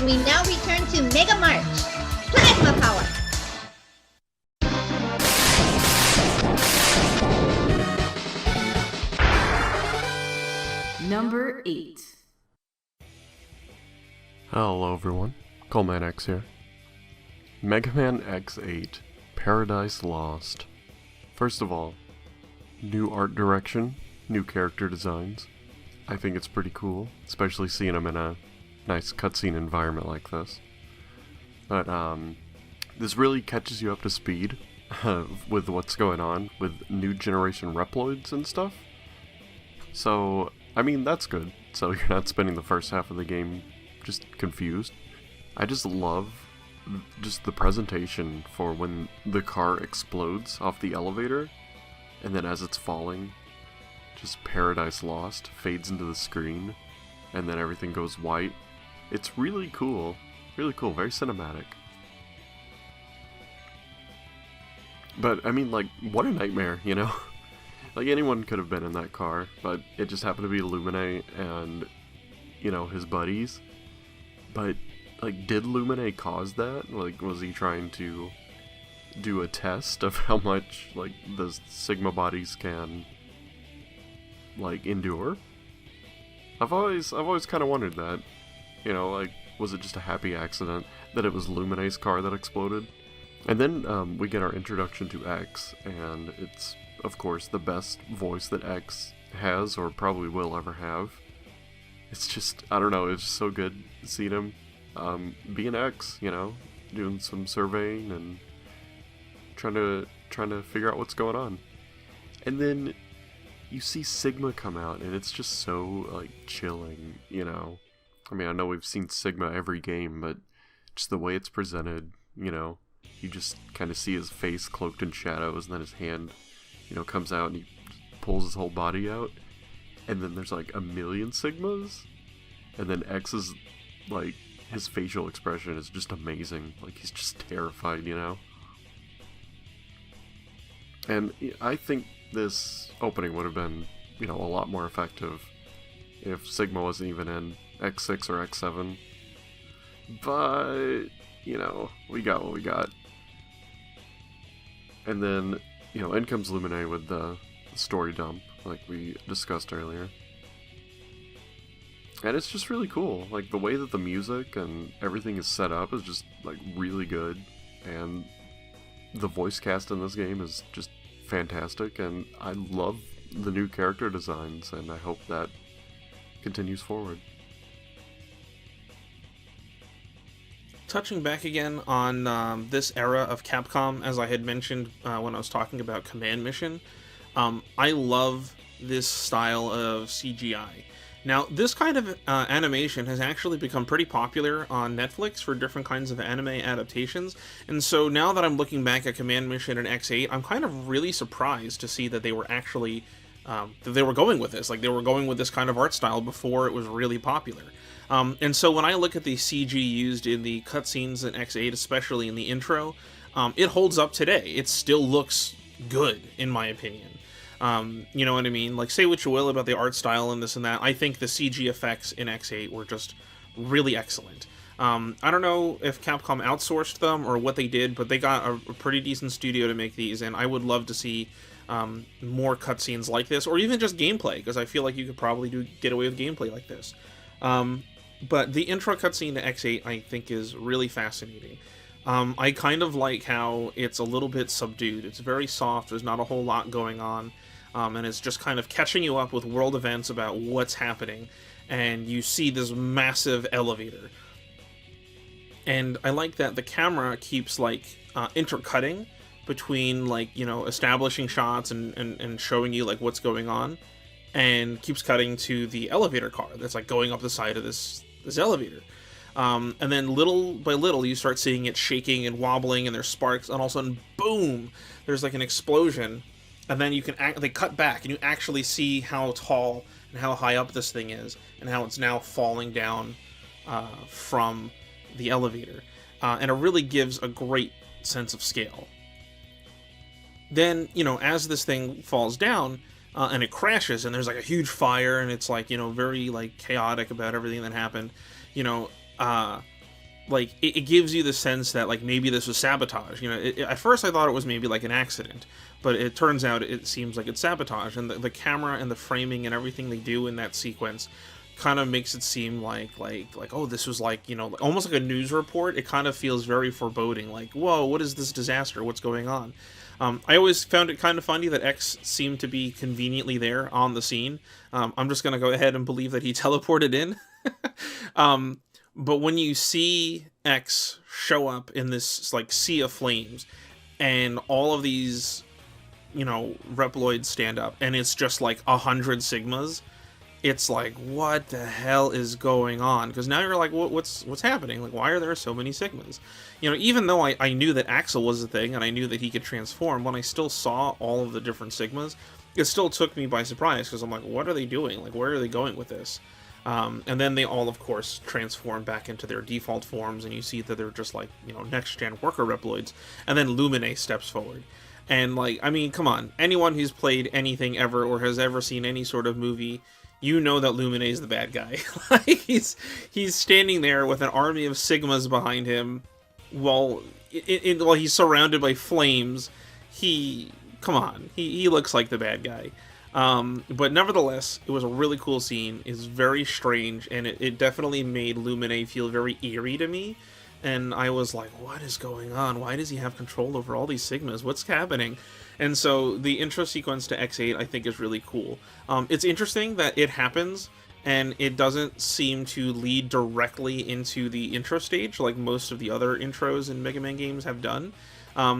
We now return to Mega March. Plasma Power! Number 8. Hello everyone, ColeManX here. Mega Man X8, Paradise Lost. First of all, new art direction, new character designs. I think it's pretty cool, especially seeing them in a nice cutscene environment like this. But this really catches you up to speed with what's going on with new generation Reploids and stuff. So, I mean, that's good. So you're not spending the first half of the game just confused. I just love just the presentation for when the car explodes off the elevator, and then as it's falling, just Paradise Lost fades into the screen, and then everything goes white. It's really cool, very cinematic. But, I mean, like, what a nightmare, you know? Like, anyone could have been in that car, but it just happened to be Lumine and, you know, his buddies. But, like, did Lumine cause that? Like, was he trying to do a test of how much, like, the Sigma bodies can, like, endure? I've always kind of wondered that. You know, like, was it just a happy accident that it was Lumine's car that exploded? And then we get our introduction to X, and it's, of course, the best voice that X has or probably will ever have. It's just, I don't know, it's just so good seeing him being X, you know, doing some surveying and trying to figure out what's going on. And then you see Sigma come out, and it's just so, like, chilling, you know. I mean, I know we've seen Sigma every game, but just the way it's presented, you know, you just kind of see his face cloaked in shadows, and then his hand, you know, comes out and he pulls his whole body out. And then there's like a million Sigmas, and then X's, like, his facial expression is just amazing. Like, he's just terrified, you know? And I think this opening would have been, you know, a lot more effective if Sigma wasn't even in X6 or X7. But, you know, we got what we got. And then, you know, in comes Lumine with the story dump, like we discussed earlier. And it's just really cool. Like, the way that the music and everything is set up is just, like, really good. And the voice cast in this game is just fantastic. And I love the new character designs, and I hope that continues forward. Touching back again on this era of Capcom, as I had mentioned when I was talking about Command Mission, I love this style of CGI. Now, this kind of animation has actually become pretty popular on Netflix for different kinds of anime adaptations, and so now that I'm looking back at Command Mission and X8, I'm kind of really surprised to see that they were actually, that they were going with this. Like, they were going with this kind of art style before it was really popular. And so when I look at the CG used in the cutscenes in X8, especially in the intro, it holds up today. It still looks good, in my opinion. You know what I mean? Like, say what you will about the art style and this and that, I think the CG effects in X8 were just really excellent. I don't know if Capcom outsourced them or what they did, but they got a pretty decent studio to make these, and I would love to see more cutscenes like this, or even just gameplay, because I feel like you could probably get away with gameplay like this. But the intro cutscene to X8, I think, is really fascinating. I kind of like how it's a little bit subdued. It's very soft, there's not a whole lot going on, and it's just kind of catching you up with world events about what's happening, and you see this massive elevator. And I like that the camera keeps, like, intercutting between, like, you know, establishing shots and showing you, like, what's going on, and keeps cutting to the elevator car that's, like, going up the side of this elevator. And then little by little you start seeing it shaking and wobbling, and there's sparks, and all of a sudden, boom, there's like an explosion, and then you can they cut back and you actually see how tall and how high up this thing is, and how it's now falling down from the elevator, and it really gives a great sense of scale. Then, you know, as this thing falls down, and it crashes, and there's like a huge fire, and it's like, you know, very like chaotic about everything that happened, you know, like it gives you the sense that like maybe this was sabotage. You know, at first I thought it was maybe like an accident, but it turns out it seems like it's sabotage, and the camera and the framing and everything they do in that sequence kind of makes it seem like oh, this was like, you know, almost like a news report. It kind of feels very foreboding, like, whoa, what is this disaster, what's going on? I always found it kind of funny that X seemed to be conveniently there on the scene. I'm just gonna go ahead and believe that he teleported in. But when you see X show up in this like sea of flames and all of these, you know, Reploids stand up and it's just like 100 Sigmas, it's like, what the hell is going on? Because now you're like, what's happening? Like, why are there so many Sigmas? You know, even though I knew that Axel was a thing and I knew that he could transform, when I still saw all of the different Sigmas, it still took me by surprise, because I'm like, what are they doing? Like, where are they going with this? And then they all, of course, transform back into their default forms, and you see that they're just like, you know, next-gen worker Reploids, and then Lumine steps forward. And, like, I mean, come on. Anyone who's played anything ever or has ever seen any sort of movie, you know that Lumine is the bad guy. Like, he's standing there with an army of Sigmas behind him while he's surrounded by flames. Come on, he looks like the bad guy. But nevertheless, it was a really cool scene. It's very strange, and it definitely made Lumine feel very eerie to me. And I was like, what is going on? Why does he have control over all these Sigmas? What's happening? And so the intro sequence to X8, I think, is really cool. It's interesting that it happens, and it doesn't seem to lead directly into the intro stage like most of the other intros in Mega Man games have done.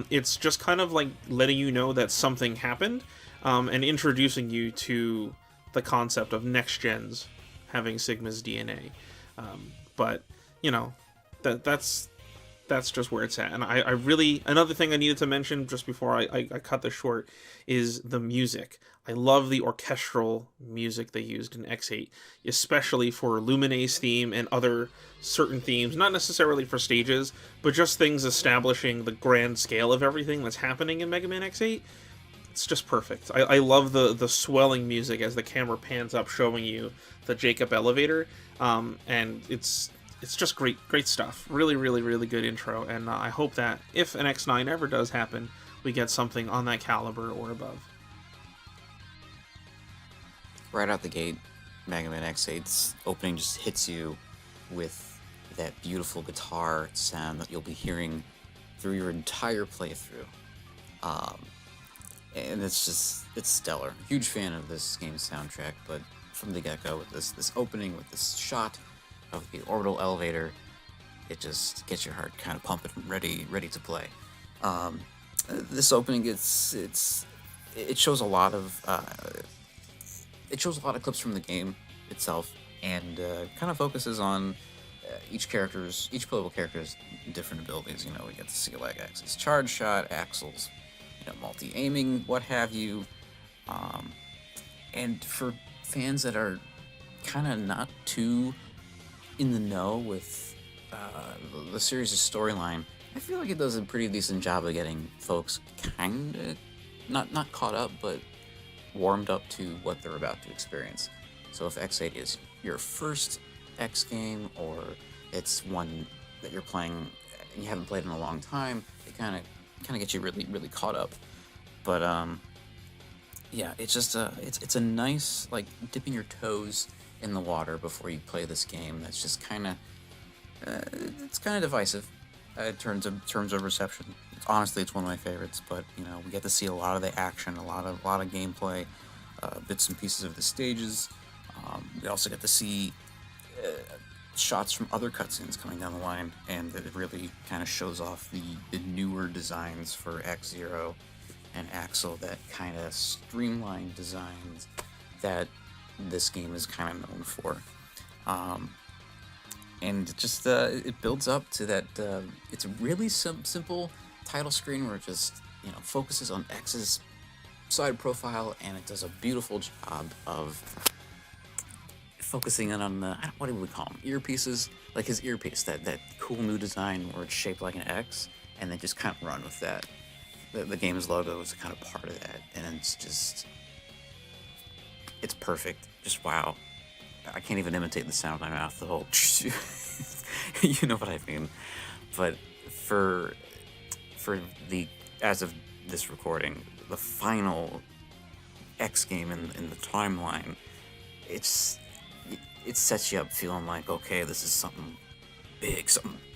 It's just kind of like letting you know that something happened, and introducing you to the concept of next gens having Sigma's DNA. But, you know, that's just where it's at. And I really, another thing I needed to mention just before I cut this short is the music. I love the orchestral music they used in X8, especially for Lumine's theme and other certain themes, not necessarily for stages, but just things establishing the grand scale of everything that's happening in Mega Man X8. It's just perfect. I love the swelling music as the camera pans up, showing you the Jacob elevator, and it's just great stuff. Really, really, really good intro, and I hope that if an X9 ever does happen, we get something on that caliber or above. Right out the gate, Mega Man X8's opening just hits you with that beautiful guitar sound that you'll be hearing through your entire playthrough. And it's stellar. Huge fan of this game's soundtrack, but from the get-go, with this opening, with this shot of the orbital elevator, it just gets your heart kind of pumping, ready to play. This opening, it shows a lot of clips from the game itself, and kind of focuses on each playable character's different abilities. You know, we get to see like Axel's charge shot, Axel's, you know, multi-aiming, what have you. And for fans that are kind of not too in the know with the series' storyline, I feel like it does a pretty decent job of getting folks kind of not caught up, but warmed up to what they're about to experience. So if X8 is your first X game, or it's one that you're playing and you haven't played in a long time, it kind of gets you really caught up. But yeah, it's just it's a nice, like, dipping your toes in the water before you play this game. That's just kind of it's kind of divisive in terms of reception. Honestly, it's one of my favorites. But you know, we get to see a lot of the action, a lot of gameplay, bits and pieces of the stages. We also get to see shots from other cutscenes coming down the line, and it really kind of shows off the newer designs for X-Zero and Axel, that kind of streamlined designs that this game is kind of known for. And it just it builds up to that. It's a really simple title screen where it just, you know, focuses on X's side profile, and it does a beautiful job of focusing in on the, what do we call them, earpieces, like his earpiece, that cool new design where it's shaped like an X, and they just kind of run with that. The game's logo is kind of part of that, and it's perfect. Just wow. I can't even imitate the sound of my mouth. The whole You know what I mean. But for the, as of this recording, the final X game in the timeline, it sets you up feeling like, okay, this is something big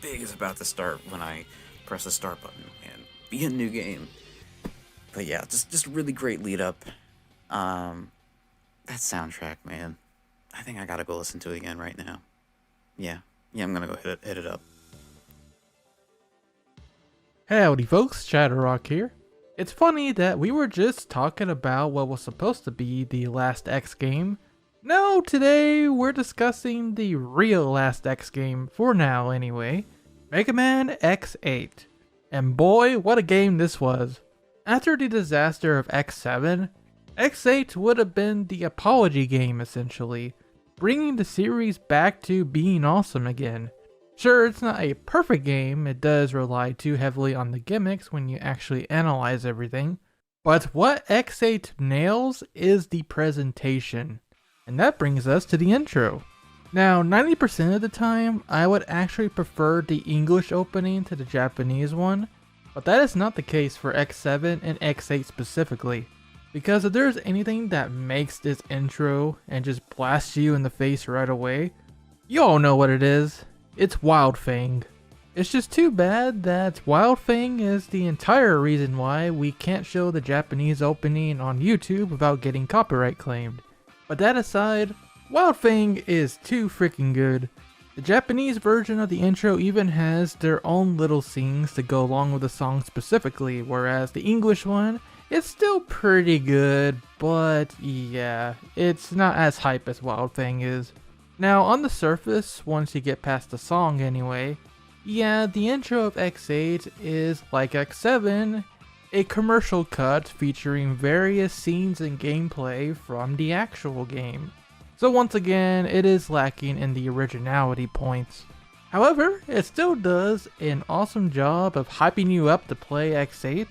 is about to start when I press the start button and be a new game. But yeah, just really great lead up. That soundtrack, man. I think I gotta go listen to it again right now. Yeah, I'm gonna go hit it up. Howdy folks, ShadowRock here. It's funny that we were just talking about what was supposed to be the last X game. No, today we're discussing the real last X game, for now anyway, Mega Man X8. And boy, what a game this was. After the disaster of X7, X8 would have been the apology game essentially, bringing the series back to being awesome again. Sure, it's not a perfect game, it does rely too heavily on the gimmicks when you actually analyze everything, but what X8 nails is the presentation. And that brings us to the intro. Now, 90% of the time, I would actually prefer the English opening to the Japanese one, but that is not the case for X7 and X8 specifically. Because if there's anything that makes this intro and just blasts you in the face right away, you all know what it is. It's Wild Fang. It's just too bad that Wild Fang is the entire reason why we can't show the Japanese opening on YouTube without getting copyright claimed. But that aside, Wild Fang is too freaking good. The Japanese version of the intro even has their own little scenes to go along with the song specifically, whereas the English one is still pretty good, but yeah, it's not as hype as Wild Fang is. Now, on the surface, once you get past the song anyway, yeah, the intro of X8 is like X7, a commercial cut featuring various scenes and gameplay from the actual game. So once again, it is lacking in the originality points. However, it still does an awesome job of hyping you up to play X8,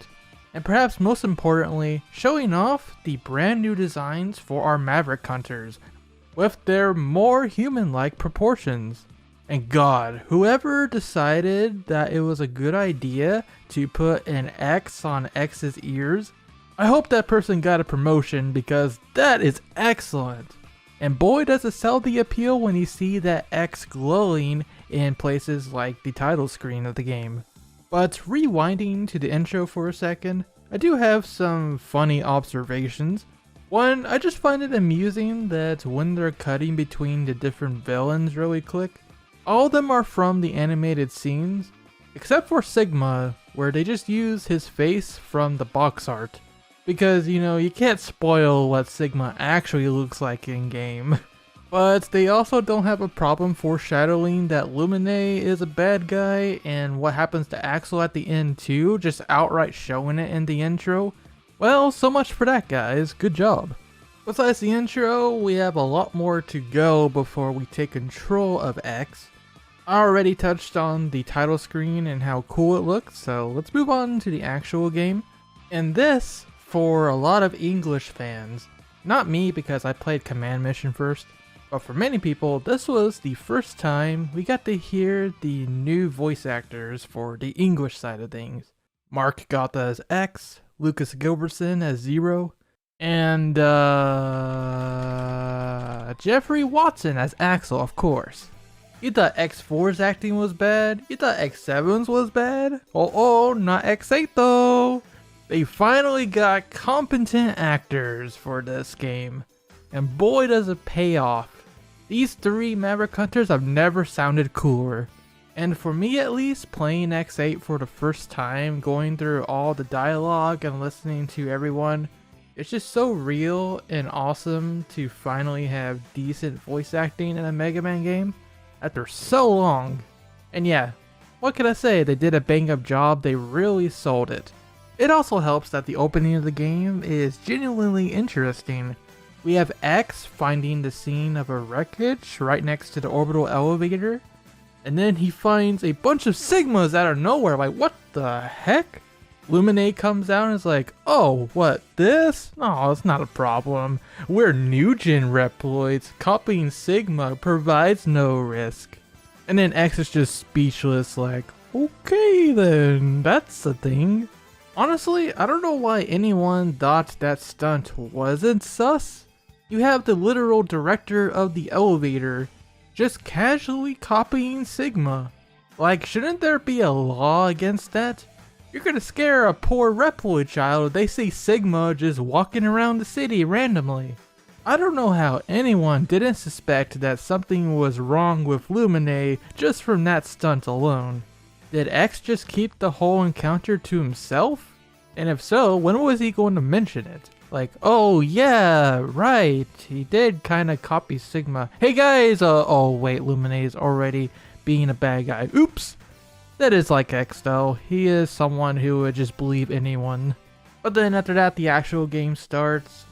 and perhaps most importantly, showing off the brand new designs for our Maverick Hunters, with their more human-like proportions. And God, whoever decided that it was a good idea to put an X on X's ears, I hope that person got a promotion because that is excellent. And boy does it sell the appeal when you see that X glowing in places like the title screen of the game. But rewinding to the intro for a second, I do have some funny observations. One, I just find it amusing that when they're cutting between the different villains really quick, all of them are from the animated scenes, except for Sigma, where they just use his face from the box art. Because, you know, you can't spoil what Sigma actually looks like in game. But they also don't have a problem foreshadowing that Lumine is a bad guy, and what happens to Axel at the end too, just outright showing it in the intro. Well, so much for that, guys. Good job. Besides the intro, we have a lot more to go before we take control of X. I already touched on the title screen and how cool it looks, so let's move on to the actual game. And this, for a lot of English fans, not me because I played Command Mission first, but for many people, this was the first time we got to hear the new voice actors for the English side of things. Mark Gotha as X, Lucas Gilbertson as Zero, and Jeffrey Watson as Axel, of course. You thought X4's acting was bad? You thought X7's was bad? Oh, not X8 though! They finally got competent actors for this game. And boy does it pay off. These three Maverick Hunters have never sounded cooler. And for me at least, playing X8 for the first time, going through all the dialogue and listening to everyone, it's just so real and awesome to finally have decent voice acting in a Mega Man game after so long. And yeah, what can I say, they did a bang up job, they really sold it. It also helps that the opening of the game is genuinely interesting. We have X finding the scene of a wreckage right next to the orbital elevator, and then he finds a bunch of Sigmas out of nowhere, like what the heck? Lumine comes out and is like, oh, what, this? Oh, it's not a problem. We're new-gen Reploids. Copying Sigma provides no risk. And then X is just speechless, like, okay then, that's a thing. Honestly, I don't know why anyone thought that stunt wasn't sus. You have the literal director of the elevator just casually copying Sigma. Like, shouldn't there be a law against that? You're gonna scare a poor Reploid child if they see Sigma just walking around the city randomly. I don't know how anyone didn't suspect that something was wrong with Lumine just from that stunt alone. Did X just keep the whole encounter to himself? And if so, when was he going to mention it? Like, oh yeah, right, he did kinda copy Sigma. Hey guys, oh wait, Lumine is already being a bad guy. Oops! That is like X though, he is someone who would just believe anyone. But then after that, the actual game starts.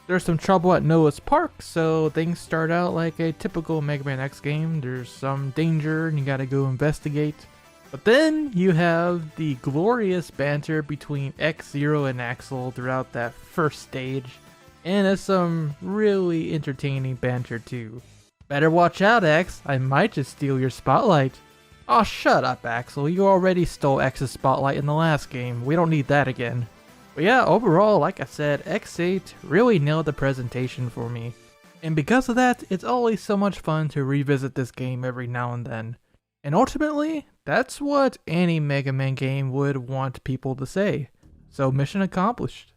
There's some trouble at Noah's Park, so things start out like a typical Mega Man X game. There's some danger and you gotta go investigate. But then you have the glorious banter between X-Zero and Axel throughout that first stage. And there's some really entertaining banter too. Better watch out, X, I might just steal your spotlight. Aw, shut up, Axel, you already stole X's spotlight in the last game, we don't need that again. But yeah, overall, like I said, X8 really nailed the presentation for me. And because of that, it's always so much fun to revisit this game every now and then. And ultimately, that's what any Mega Man game would want people to say. So mission accomplished.